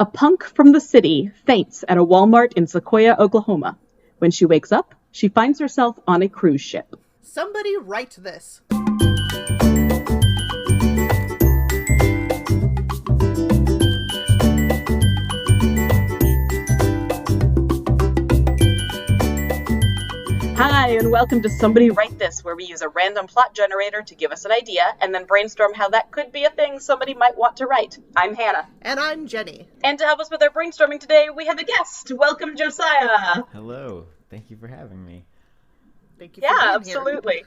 A punk from the city faints at a Wal-Mart in Sequoyah, Oklahoma. When she wakes up, she finds herself on a cruise ship. Somebody write this. Hi, and welcome to Somebody Write This, where we use a random plot generator to give us an idea and then brainstorm how that could be a thing somebody might want to write. I'm Hannah. And I'm Jenny. And to help us with our brainstorming today, we have a guest. Welcome, Josiah. Hello. Thank you for having me. Thank you for being absolutely. Here.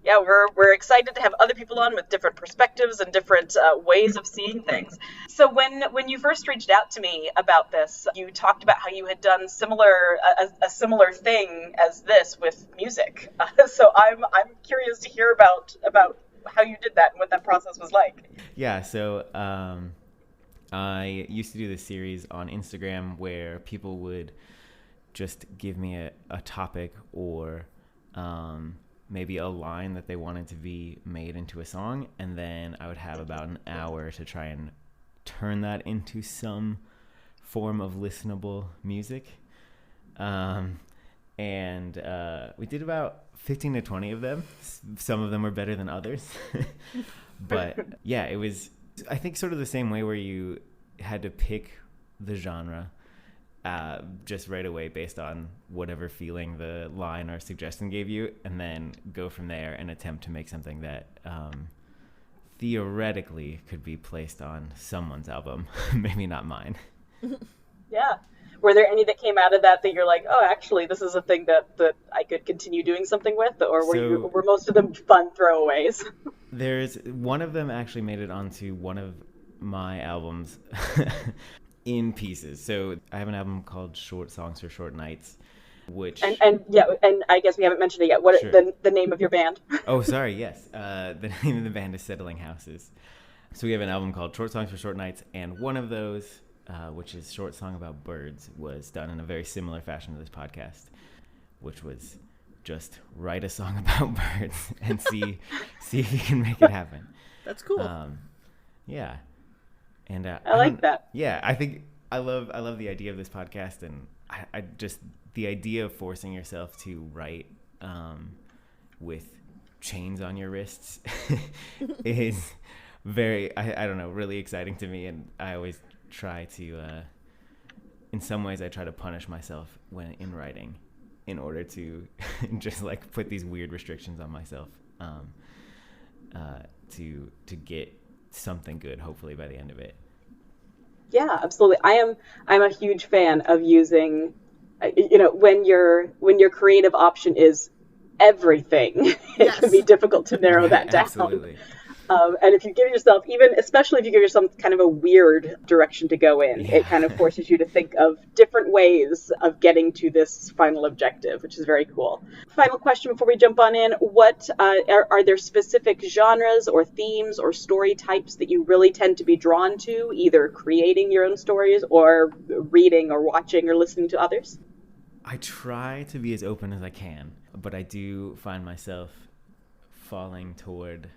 Yeah, we're excited to have other people on with different perspectives and different ways of seeing things. So when you first reached out to me about this, you talked about how you had done a similar thing as this with music. So I'm curious to hear about how you did that and what that process was like. Yeah, so I used to do this series on Instagram where people would just give me a topic or maybe a line that they wanted to be made into a song, and then I would have about an hour to try and turn that into some form of listenable music. And we did about 15 to 20 of them. Some of them were better than others. But yeah, it was, I think, sort of the same way where you had to pick the genre just right away based on whatever feeling the line or suggestion gave you, and then go from there and attempt to make something that theoretically could be placed on someone's album, maybe not mine. Yeah. Were there any that came out of that you're like, oh, actually, this is a thing that I could continue doing something with, or were most of them fun throwaways? There's one of them actually made it onto one of my albums. In pieces. So I have an album called Short Songs for Short Nights, which and I guess we haven't mentioned it yet. What sure. the name of your band? Oh, sorry. Yes, the name of the band is Settling Houses. So we have an album called Short Songs for Short Nights, and one of those, which is Short Song About Birds, was done in a very similar fashion to this podcast, which was just write a song about birds and see if you can make it happen. That's cool. Yeah. And I like that. Yeah, I think I love the idea of this podcast, and I just the idea of forcing yourself to write with chains on your wrists is very I don't know, really exciting to me, and I always try to in some ways I try to punish myself when in writing in order to just like put these weird restrictions on myself to get something good, hopefully, by the end of it. Yeah, absolutely. I'm a huge fan of using, when your creative option is everything, it can be difficult to narrow that down. Absolutely. And if you give yourself, especially if you give yourself kind of a weird direction to go in, it kind of forces you to think of different ways of getting to this final objective, which is very cool. Final question before we jump on in. What are there specific genres or themes or story types that you really tend to be drawn to, either creating your own stories or reading or watching or listening to others? I try to be as open as I can, but I do find myself falling toward...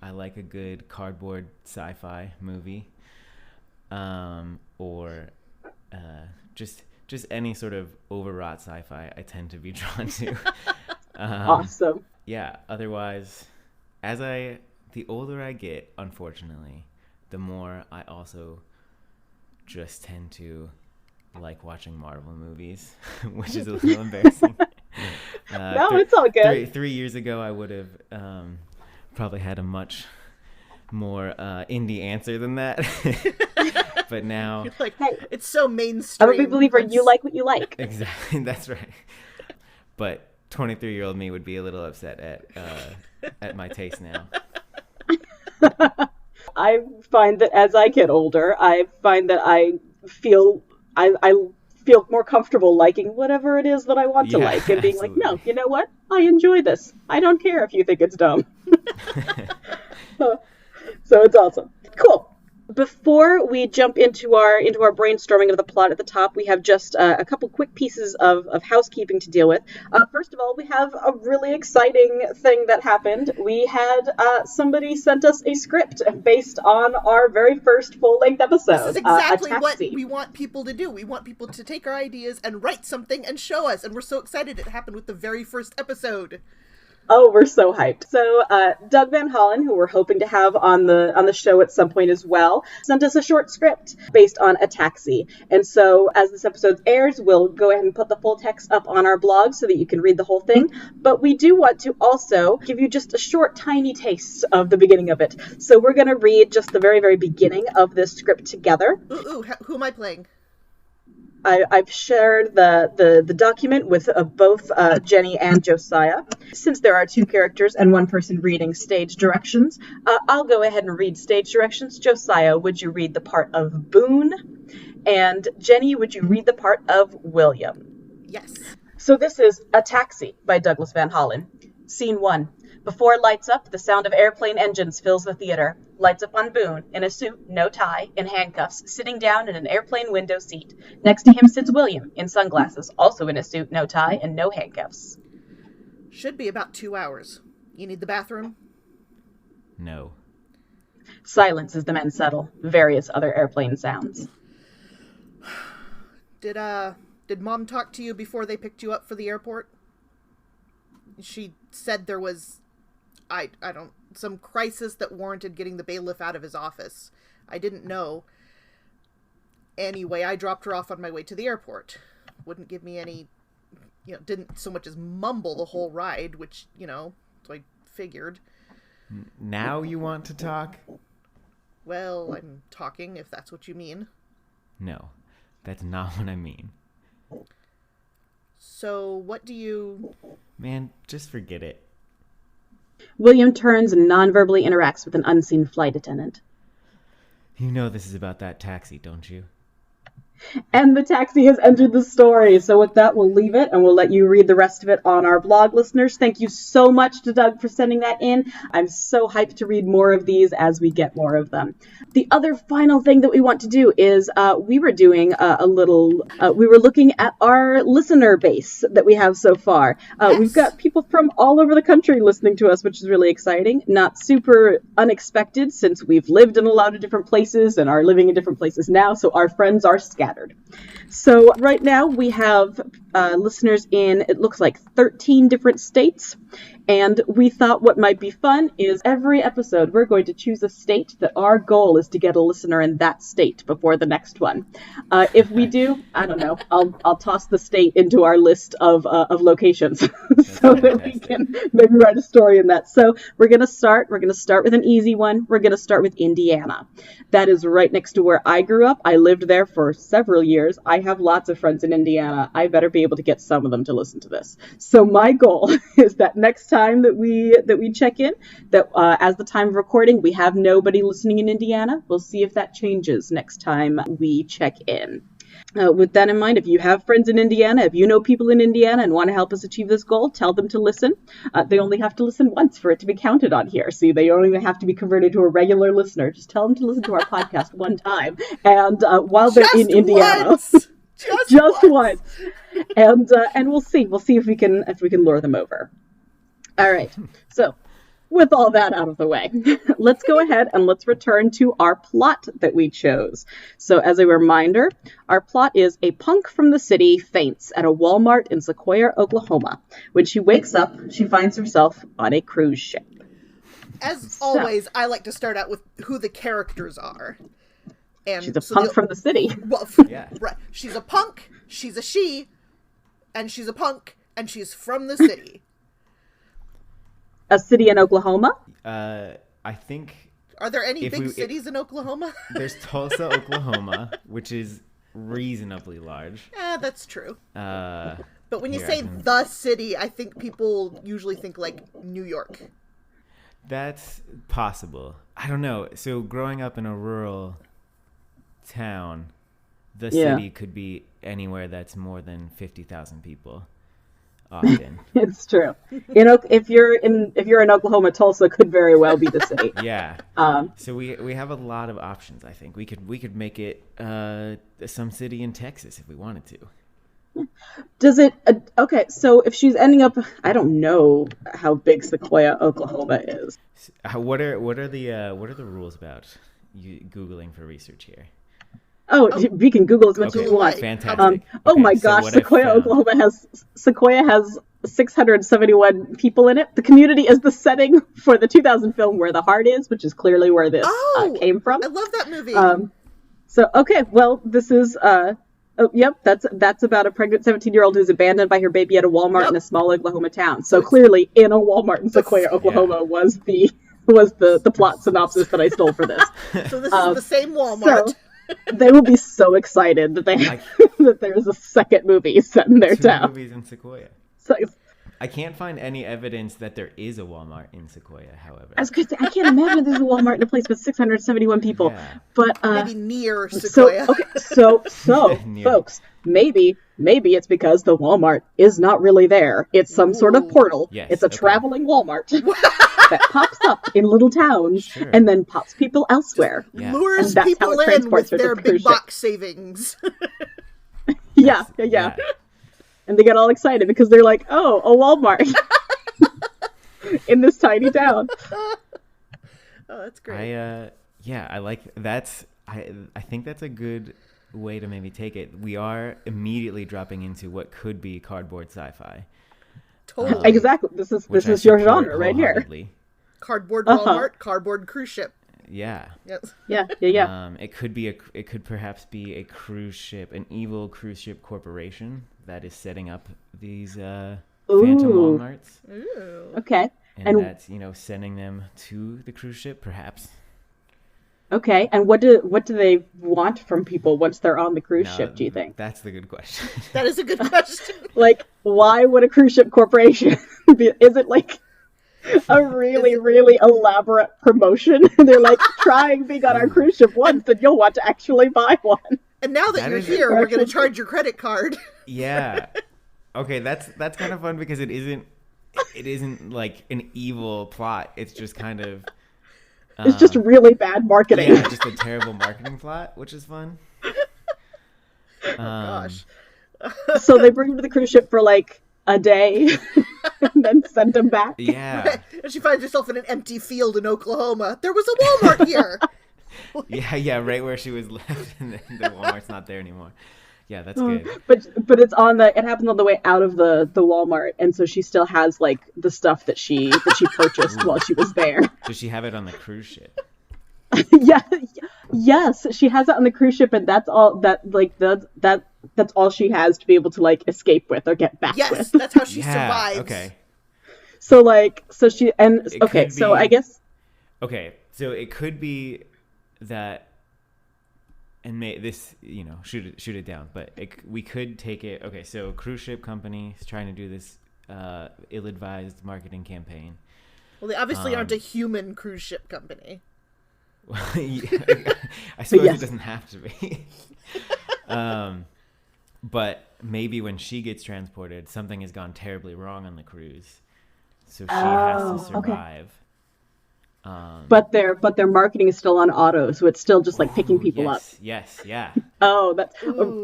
I like a good cardboard sci-fi movie, or just any sort of overwrought sci-fi I tend to be drawn to. Awesome. Yeah. Otherwise, the older I get, unfortunately, the more I also just tend to like watching Marvel movies, which is a little embarrassing. No, it's all good. 3 years ago, I would have probably had a much more indie answer than that. But now... You're like, hey, it's so mainstream. I'm a big believer, you like what you like. Exactly, that's right. But 23-year-old me would be a little upset at my taste now. I find that as I get older, I find that I feel more comfortable liking whatever it is that I want to like, and being absolutely. Like, no, you know what? I enjoy this. I don't care if you think it's dumb. So it's awesome. Cool. before we jump into our brainstorming of the plot at the top, we have just a couple quick pieces of housekeeping to deal with. First of all, we have a really exciting thing that happened. We had somebody sent us a script based on our very first full-length episode. This is exactly what we want people to do. We want people to take our ideas and write something and show us, and we're so excited it happened with the very first episode. Oh, we're so hyped. So Doug Van Hollen, who we're hoping to have on the show at some point as well, sent us a short script based on a taxi. And so as this episode airs, we'll go ahead and put the full text up on our blog so that you can read the whole thing. But we do want to also give you just a short, tiny taste of the beginning of it. So we're going to read just the very, very beginning of this script together. Ooh, who am I playing? I've shared the document with both Jenny and Josiah. Since there are two characters and one person reading stage directions, I'll go ahead and read stage directions. Josiah, would you read the part of Boone? And Jenny, would you read the part of William? Yes. So this is A Taxi by Douglas Van Hollen. Scene 1. Before it lights up, the sound of airplane engines fills the theater. Lights up on Boone, in a suit, no tie, in handcuffs, sitting down in an airplane window seat. Next to him sits William, in sunglasses, also in a suit, no tie, and no handcuffs. Should be about 2 hours. You need the bathroom? No. Silence as the men settle. Various other airplane sounds. Did Mom talk to you before they picked you up for the airport? She said there was, some crisis that warranted getting the bailiff out of his office. I didn't know. Anyway, I dropped her off on my way to the airport. Wouldn't give me any, didn't so much as mumble the whole ride, which, so I figured. Now you want to talk? Well, I'm talking, if that's what you mean. No, that's not what I mean. So, what do you... Man, just forget it. William turns and non-verbally interacts with an unseen flight attendant. You know this is about that taxi, don't you? And the taxi has entered the story. So with that, we'll leave it and we'll let you read the rest of it on our blog, listeners. Thank you so much to Doug for sending that in. I'm so hyped to read more of these as we get more of them. The other final thing that we want to do is we were doing we were looking at our listener base that we have so far. Yes. We've got people from all over the country listening to us, which is really exciting. Not super unexpected since we've lived in a lot of different places and are living in different places now. So our friends are scattered. So right now we have listeners in, it looks like 13 different states. And we thought what might be fun is every episode we're going to choose a state that our goal is to get a listener in that state before the next one. If we do, I don't know, I'll toss the state into our list of locations so that we can maybe write a story in that. So we're going to start with an easy one. We're going to start with Indiana. That is right next to where I grew up. I lived there for several years. I have lots of friends in Indiana. I better be able to get some of them to listen to this. So my goal is that next time that we check in, that as the time of recording, we have nobody listening in Indiana. We'll see if that changes next time we check in. With that in mind, if you have friends in Indiana, if you know people in Indiana and want to help us achieve this goal, tell them to listen. They only have to listen once for it to be counted on here. So they only have to be converted to a regular listener. Just tell them to listen to our podcast one time. And while they're in Indiana, just once. And we'll see if we can lure them over. All right. So with all that out of the way, let's go ahead and let's return to our plot that we chose. So as a reminder, our plot is a punk from the city faints at a Wal-Mart in Sequoyah, Oklahoma. When she wakes up, she finds herself on a cruise ship. As always, I like to start out with who the characters are. And she's a punk from the city. Well, yeah. Right. She's a punk, she's a she, and she's a punk, and she's from the city. A city in Oklahoma? I think... Are there any big cities in Oklahoma? There's Tulsa, Oklahoma, which is reasonably large. That's true. But when you say the city, I think people usually think like New York. That's possible. I don't know. So growing up in a rural town, the city could be anywhere that's more than 50,000 people. often. It's true. If you're in Oklahoma, Tulsa could very well be the city. Yeah. So we have a lot of options. I think we could make it some city in Texas if we wanted to. Does it? Okay, so if she's ending up, I don't know how big Sequoyah, Oklahoma is. What are the rules about you Googling for research here? Oh, we can Google as much as you want. Fantastic. Oh my gosh, Sequoyah has 671 people in it. The community is the setting for the 2000 film Where the Heart Is, which is clearly where this came from. I love that movie. So okay, well, this is yep, that's about a pregnant 17-year-old who's abandoned by her baby at a Walmart in a small Oklahoma town. So clearly, in a Walmart in Sequoyah, Oklahoma, was the plot synopsis that I stole for this. So this is the same Walmart. So, they will be so excited that that there's a second movie set in their town. 2 movies in Sequoyah. So, I can't find any evidence that there is a Walmart in Sequoyah, however. I was gonna say, I can't imagine there's a Walmart in a place with 671 people. Yeah. But maybe near Sequoyah. So folks, maybe it's because the Walmart is not really there. It's some sort of portal. Yes, it's a traveling Walmart that pops up in little towns and then pops people elsewhere. Lures people in with their big box savings. Yeah. And they get all excited because they're like, oh, a Walmart in this tiny town. Oh, that's great. I like that's. I think that's a good way to maybe take it. We are immediately dropping into what could be cardboard sci-fi. Totally. Exactly. This is your genre right here. Cardboard Walmart, cardboard cruise ship. Yeah. Yes. Yeah. It could perhaps be a cruise ship, an evil cruise ship corporation that is setting up these phantom Walmarts. Ooh. Okay. And that's, sending them to the cruise ship, perhaps. Okay. And what do they want from people once they're on the cruise ship, do you think? That's the good question. That is a good question. Like, why would a cruise ship corporation is it like a really, really elaborate promotion? They're like, trying being on our cruise ship once and you'll want to actually buy one. And now that you're here, we're going to charge your credit card. Yeah. Okay, that's kind of fun because it isn't like an evil plot. It's just kind of it's just really bad marketing. Yeah, just a terrible marketing plot, which is fun. Gosh. So they bring him to the cruise ship for like a day and then send him back. Yeah. And she finds herself in an empty field in Oklahoma. There was a Walmart here. Yeah, right where she was left, and the Walmart's not there anymore. Yeah, that's good. But it happens on the way out of the Walmart, and so she still has like the stuff that she purchased while she was there. Does she have it on the cruise ship? Yes, she has it on the cruise ship, and that's all that's all she has to be able to like escape with or get back with. Yes, that's how she survives. Okay. So I guess. Okay, so it could be that, and shoot it down, but we could take it. Okay, so cruise ship company is trying to do this ill-advised marketing campaign. Well, they obviously aren't a human cruise ship company. I suppose it doesn't have to be. But maybe when she gets transported, something has gone terribly wrong on the cruise, so she has to survive. Okay. But their marketing is still on auto, so it's still just like picking people up. Yes, yeah. Oh,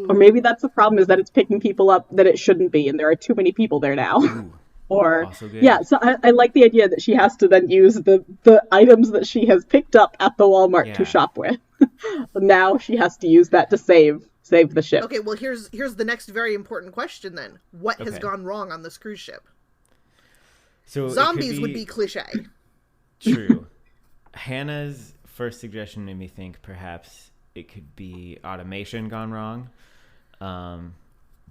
or maybe that's the problem, is that it's picking people up that it shouldn't be, and there are too many people there now. Ooh. Or so I like the idea that she has to then use the items that she has picked up at the Walmart to shop with. Now she has to use that to save the ship. Okay, well here's the next very important question then. What has gone wrong on this cruise ship? So zombies would be cliche. True. Hannah's first suggestion made me think perhaps it could be automation gone wrong.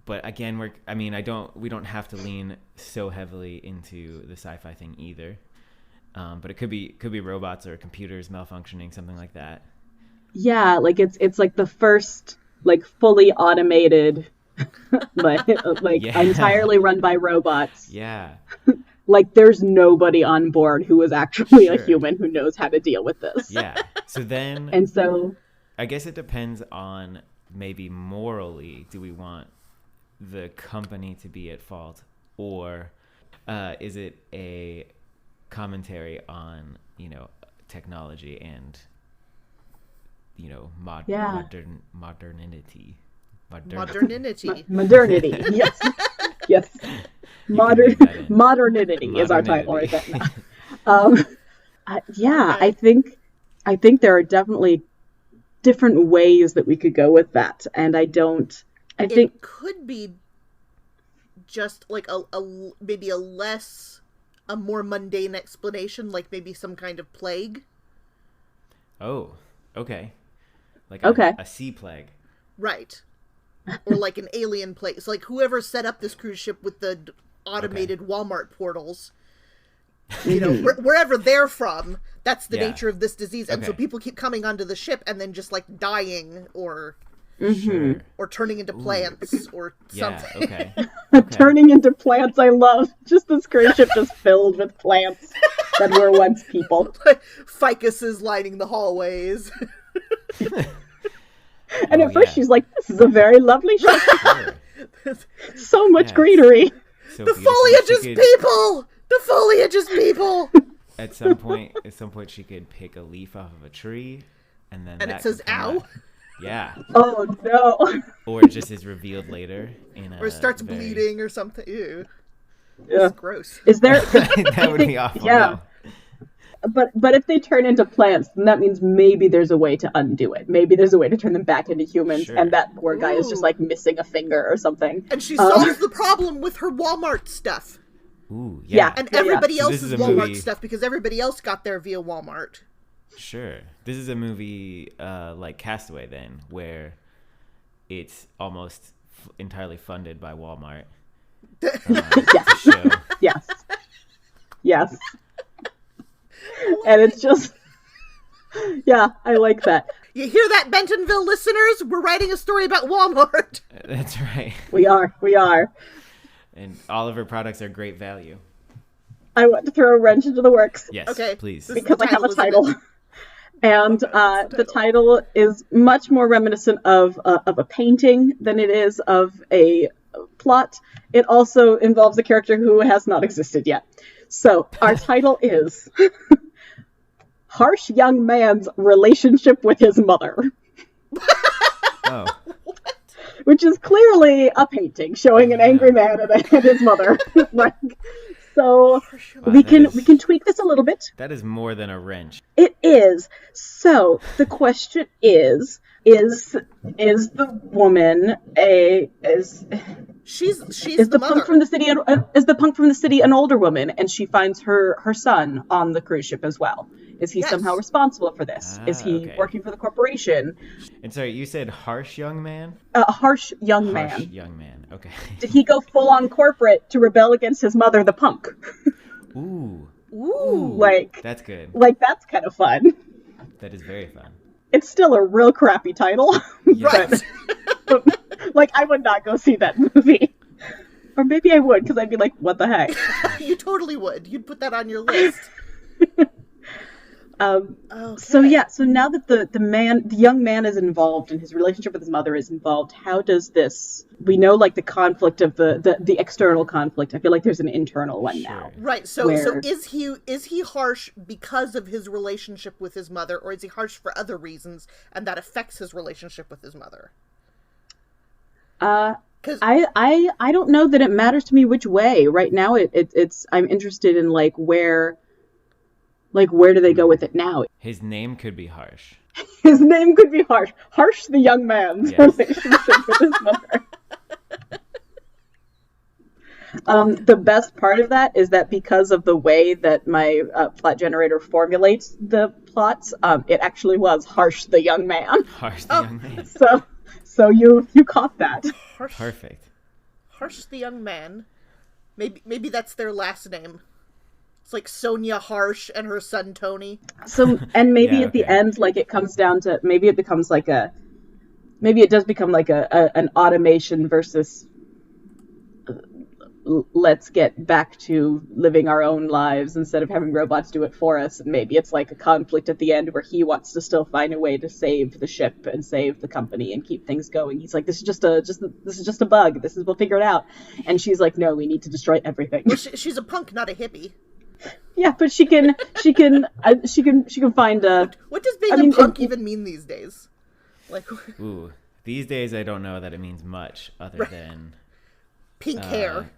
But again, we don't have to lean so heavily into the sci-fi thing either. But it could be robots or computers malfunctioning, something like that. Yeah, like it's like the first like fully automated, entirely run by robots. Yeah. Like there's nobody on board who is actually a human who knows how to deal with this. Yeah. So then, and so I guess it depends on maybe morally, do we want the company to be at fault or is it a commentary on, technology and, modernity? Modernity. Yes. Yes. Modernity is our title right now. I think there are definitely different ways that we could go with that, and I think it could be just like maybe a more mundane explanation, like maybe some kind of plague. Oh, okay. Like a sea plague. Right. Or like an alien plague. So like whoever set up this cruise ship with the automated Wal-Mart portals, wherever they're from, that's the nature of this disease. And so people keep coming onto the ship and then just like dying or turning into plants or something. Okay. Turning into plants, I love. Just this cruise ship just filled with plants that were once people. Ficuses lining the hallways. And at first she's like, this is a very lovely ship. Sure. So much greenery. So the foliage is people! The foliage is people! At some point she could pick a leaf off of a tree, and it says "ow." Out. Yeah. Oh no. Or it just is revealed later or it starts bleeding or something. Ew. Yeah. That's gross. Is there? That would be awful. Yeah. No. But if they turn into plants, then that means maybe there's a way to undo it. Maybe there's a way to turn them back into humans, and that poor guy is just like missing a finger or something. And she solves the problem with her Walmart stuff. Ooh, yeah. And everybody else's Walmart movie... stuff, because everybody else got there via Walmart. Sure. This is a movie like Castaway, then, where it's almost entirely funded by Walmart. Yes. Yes. And it's just... Yeah, I like that. You hear that, Bentonville listeners? We're writing a story about Walmart. That's right. We are. And all of her products are great value. I want to throw a wrench into the works. Yes, okay, please. Because I have a title. And the title is much more reminiscent of a painting than it is of a plot. It also involves a character who has not existed yet. So our title is Harsh Young Man's Relationship with His Mother. Oh. Which is clearly a painting showing an angry man and his mother. So we can tweak this a little bit. That is more than a wrench. It is. So the question is the woman she's the the punk from the city is the punk from the city an older woman, and she finds her son on the cruise ship as well. Is he somehow responsible for this? Is he working for the corporation? And sorry, you said harsh young man? A harsh young man. Harsh young man. Okay. Did he go full on corporate to rebel against his mother, the punk? Ooh. Like, that's good. Like, that's kind of fun. That is very fun. It's still a real crappy title. Yes. but, like, I would not go see that movie. Or maybe I would, because I'd be like, what the heck? You totally would. You'd put that on your list. So now that the young man is involved and his relationship with his mother is involved, how does this, we know like the conflict of the external conflict. I feel like there's an internal one now. Right. So is he harsh because of his relationship with his mother, or is he harsh for other reasons and that affects his relationship with his mother? I don't know that it matters to me which way. Right now it's I'm interested in where do they go with it now? His name could be harsh. His name could be harsh. Harsh the young man's relationship with his mother. The best part of that is that because of the way that my plot generator formulates the plots, it actually was Harsh the young man. Harsh the young man. So you caught that. Perfect. Harsh the young man. Maybe that's their last name. It's like Sonia Harsh and her son Tony. So, and maybe at the end, it comes down to, maybe it becomes maybe it does become an automation versus let's get back to living our own lives instead of having robots do it for us. And maybe it's like a conflict at the end where he wants to still find a way to save the ship and save the company and keep things going. He's like, this is just a bug. We'll figure it out. And she's like, no, we need to destroy everything. Well, she's a punk, not a hippie. Yeah, but she can find a. What does being a punk even mean these days? Like, ooh, these days I don't know that it means much other than pink hair.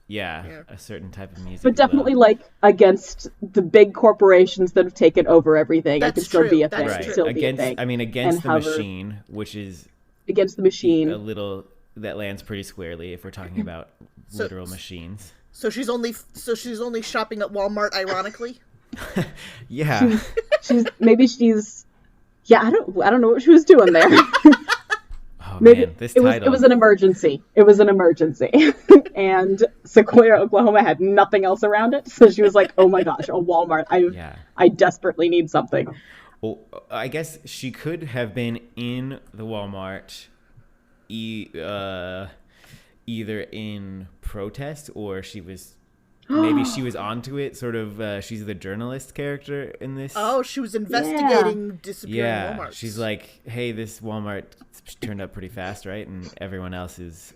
Yeah, a certain type of music. But definitely, like, against the big corporations that have taken over everything, That's it can still true. be a That's thing. true. Still be a Against, thing. I mean, against And the however- machine, which is Against the machine. a little that lands pretty squarely if we're talking about literal machines. So she's only shopping at Walmart, ironically. Yeah. she's. Yeah, I don't know what she was doing there. Oh Maybe man, this it title. was an emergency. It was an emergency. And Sequoyah, Oklahoma had nothing else around it, so she was like, "Oh my gosh, a Walmart! I desperately need something." Well, I guess she could have been in the Walmart, either in protest or maybe she was onto it. Sort of, she's the journalist character in this. Oh, she was investigating disappearing Walmarts. She's like, hey, this Walmart turned up pretty fast, right? And everyone else is.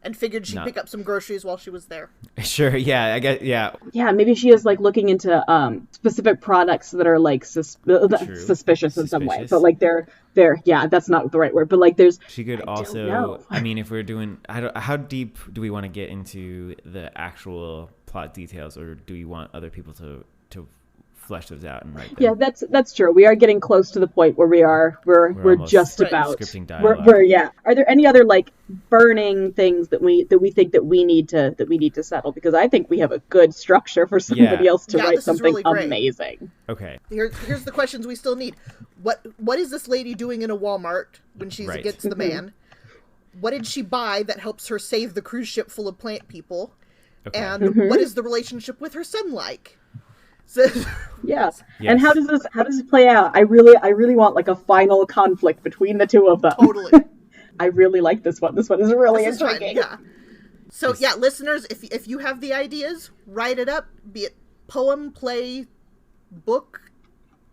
And figured she'd pick up some groceries while she was there. Sure, yeah, I guess, yeah. Yeah, maybe she is like looking into specific products that are like suspicious in some way, but like they're yeah, that's not the right word, but like there's. She could also. I mean, if we're doing, how deep do we want to get into the actual plot details, or do we want other people to flesh those out and write them? Yeah, that's true. We are getting close to the point where we're just about scripting dialogue. Are there any other like burning things that we think that we need to settle? Because I think we have a good structure for somebody else to write something really amazing. Okay. Here's the questions we still need. What is this lady doing in a Walmart when she's against the man? What did she buy that helps her save the cruise ship full of plant people? Okay. And what is the relationship with her son like? So, yes. And how does this play out? I really want like a final conflict between the two of them. Totally. I really like this one. This one is really intriguing. Yeah. So listeners, if you have the ideas, write it up. Be it poem, play, book,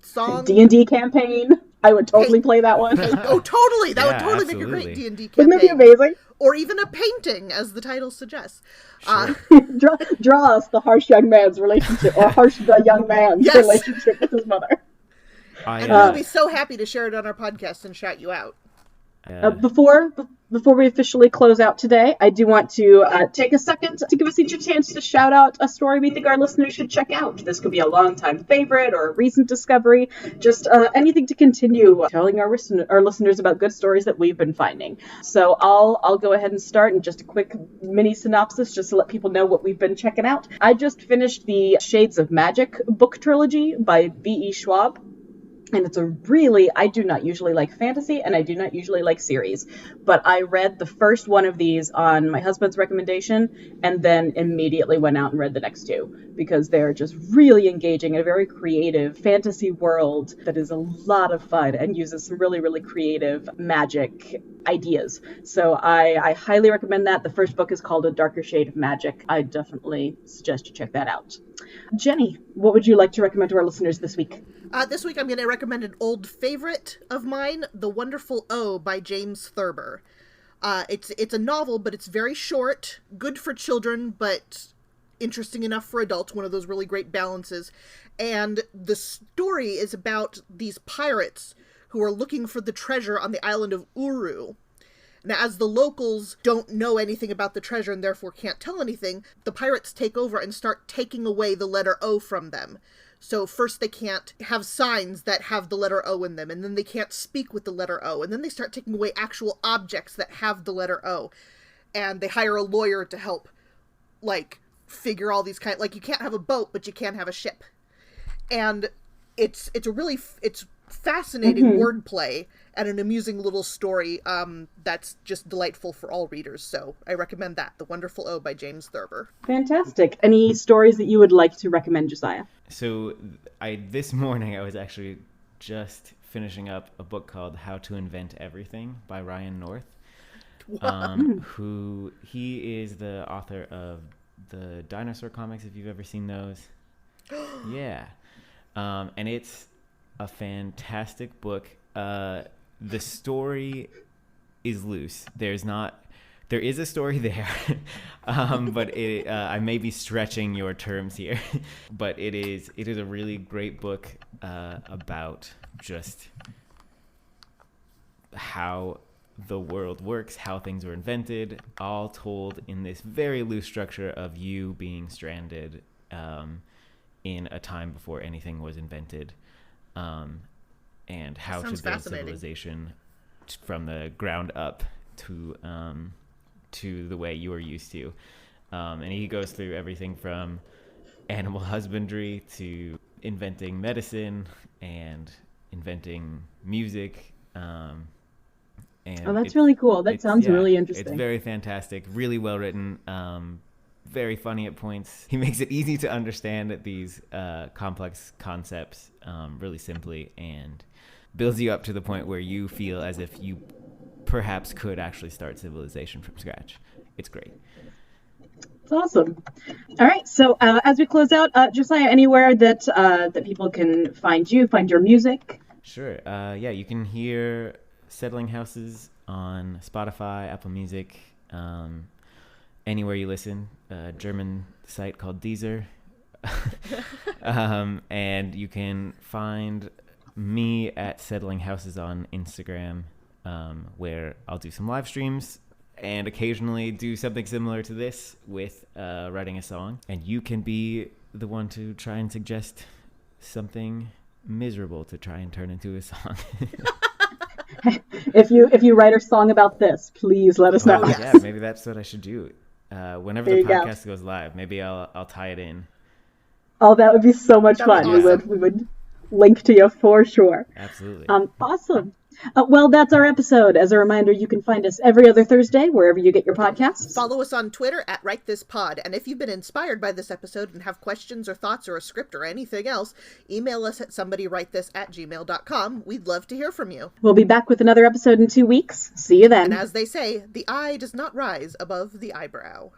song, D&D campaign. I would totally play that one. Oh, totally! That would totally make a great D&D campaign. Wouldn't that be amazing? Or even a painting, as the title suggests. Sure. Draw us the harsh young man's relationship, or harsh young man's relationship with his mother. And we'll be so happy to share it on our podcast and shout you out. Before we officially close out today, I do want to take a second to give us each a chance to shout out a story we think our listeners should check out. This could be a longtime favorite or a recent discovery, just anything to continue telling our listeners about good stories that we've been finding. So I'll go ahead and start in just a quick mini synopsis just to let people know what we've been checking out. I just finished the Shades of Magic book trilogy by V.E. Schwab. And it's I do not usually like fantasy, and I do not usually like series. But I read the first one of these on my husband's recommendation, and then immediately went out and read the next two, because they're just really engaging in a very creative fantasy world that is a lot of fun and uses some really, really creative magic ideas. So I highly recommend that. The first book is called A Darker Shade of Magic. I definitely suggest you check that out. Jenny, what would you like to recommend to our listeners this week? This week I'm going to recommend an old favorite of mine, The Wonderful O by James Thurber. It's a novel, but it's very short, good for children, but interesting enough for adults, one of those really great balances. And the story is about these pirates who are looking for the treasure on the island of Uru. Now, as the locals don't know anything about the treasure and therefore can't tell anything, the pirates take over and start taking away the letter O from them. So first they can't have signs that have the letter O in them, and then they can't speak with the letter O, and then they start taking away actual objects that have the letter O. And they hire a lawyer to help, like, figure all these you can't have a boat, but you can have a ship. And it's fascinating wordplay and an amusing little story that's just delightful for all readers. So I recommend that, The Wonderful O by James Thurber. Fantastic. Any stories that you would like to recommend, Josiah? So this morning I was actually just finishing up a book called How to Invent Everything by Ryan North. who he is the author of the dinosaur comics, if you've ever seen those. Yeah. And it's a fantastic book. The story is loose. There is a story there, but I may be stretching your terms here. But it is a really great book about just how the world works, how things were invented, all told in this very loose structure of you being stranded in a time before anything was invented, and how to build civilization from the ground up to the way you were used to. And he goes through everything from animal husbandry to inventing medicine and inventing music. And that's really cool. That sounds really interesting. It's very fantastic, really well written, very funny at points. He makes it easy to understand these complex concepts really simply, and builds you up to the point where you feel as if you perhaps could actually start civilization from scratch. It's great. It's awesome. All right. So as we close out, Josiah, anywhere that people can find you, find your music? Sure. You can hear Settling Houses on Spotify, Apple Music, anywhere you listen. A German site called Deezer. And you can find me at Settling Houses on Instagram, where I'll do some live streams and occasionally do something similar to this with writing a song. And you can be the one to try and suggest something miserable to try and turn into a song. If you write a song about this, please let us know. Yeah, maybe that's what I should do. Whenever the podcast goes live, maybe I'll tie it in. Oh, that would be so much fun. Awesome. We would link to you for sure. Absolutely. Awesome. Well, that's our episode. As a reminder, you can find us every other Thursday wherever you get your podcasts. Follow us on Twitter at WriteThisPod. And if you've been inspired by this episode and have questions or thoughts or a script or anything else, email us at somebodywritethis@gmail.com. We'd love to hear from you. We'll be back with another episode in 2 weeks. See you then. And as they say, the eye does not rise above the eyebrow.